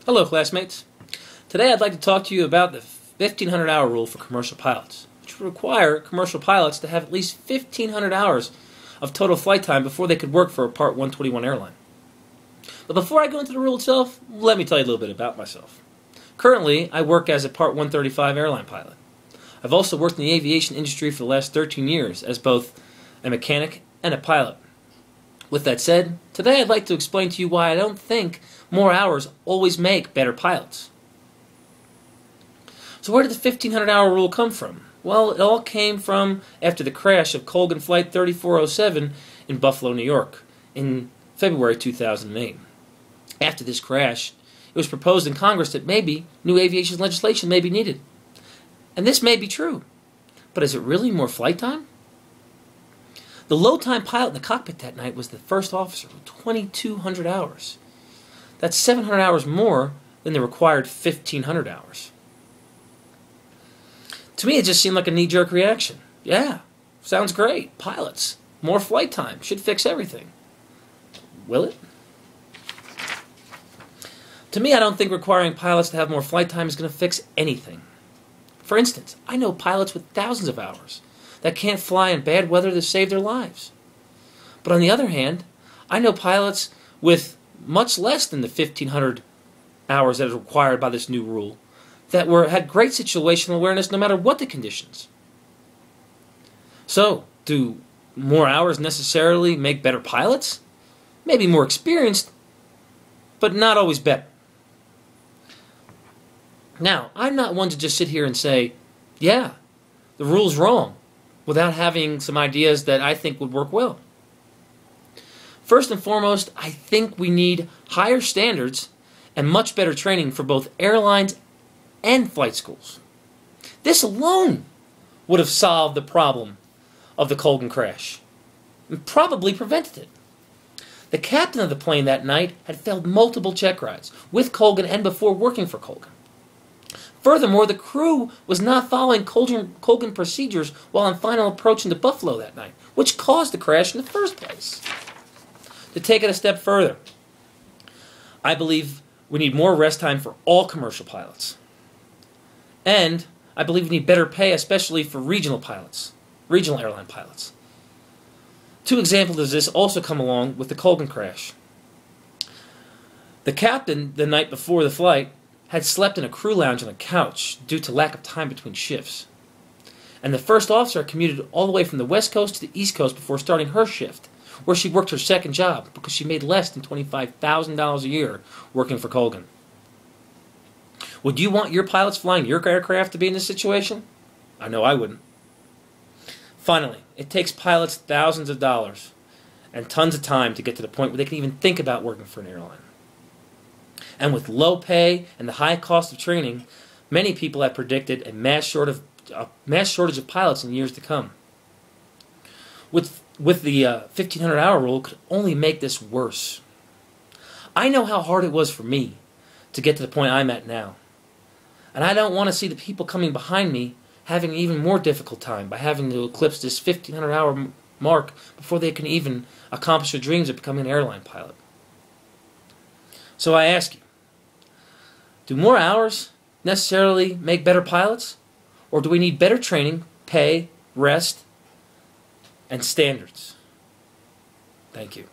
Hello, classmates. Today I'd like to talk to you about the 1,500-hour rule for commercial pilots, which would require commercial pilots to have at least 1,500 hours of total flight time before they could work for a Part 121 airline. But before I go into the rule itself, let me tell you a little bit about myself. Currently, I work as a Part 135 airline pilot. I've also worked in the aviation industry for the last 13 years as both a mechanic and a pilot. With that said, today I'd like to explain to you why I don't think more hours always make better pilots. So where did the 1,500-hour rule come from? Well, it all came from after the crash of Colgan Flight 3407 in Buffalo, New York in February 2008. After this crash, it was proposed in Congress that maybe new aviation legislation may be needed. And this may be true, but is it really more flight time? The low-time pilot in the cockpit that night was the first officer with 2,200 hours. That's 700 hours more than the required 1,500 hours. To me, it just seemed like a knee-jerk reaction. Yeah, sounds great. Pilots, more flight time, should fix everything. Will it? To me, I don't think requiring pilots to have more flight time is going to fix anything. For instance, I know pilots with thousands of hours that can't fly in bad weather to save their lives. But on the other hand, I know pilots with much less than the 1,500 hours that is required by this new rule that had great situational awareness no matter what the conditions. So, do more hours necessarily make better pilots? Maybe more experienced, but not always better. Now, I'm not one to just sit here and say, yeah, the rule's wrong, without having some ideas that I think would work well. First and foremost, I think we need higher standards and much better training for both airlines and flight schools. This alone would have solved the problem of the Colgan crash and probably prevented it. The captain of the plane that night had failed multiple check rides with Colgan and before working for Colgan. Furthermore, the crew was not following Colgan procedures while on final approach into Buffalo that night, which caused the crash in the first place. To take it a step further, I believe we need more rest time for all commercial pilots. And I believe we need better pay, especially for regional pilots, regional airline pilots. Two examples of this also come along with the Colgan crash. The captain, the night before the flight, had slept in a crew lounge on a couch due to lack of time between shifts. And the first officer commuted all the way from the West Coast to the East Coast before starting her shift, where she worked her second job because she made less than $25,000 a year working for Colgan. Would you want your pilots flying your aircraft to be in this situation? I know I wouldn't. Finally, it takes pilots thousands of dollars and tons of time to get to the point where they can even think about working for an airline. And with low pay and the high cost of training, many people have predicted a mass shortage of pilots in years to come. With the 1,500-hour rule, could only make this worse. I know how hard it was for me to get to the point I'm at now. And I don't want to see the people coming behind me having an even more difficult time by having to eclipse this 1,500-hour mark before they can even accomplish their dreams of becoming an airline pilot. So I ask you, do more hours necessarily make better pilots? Or do we need better training, pay, rest, and standards? Thank you.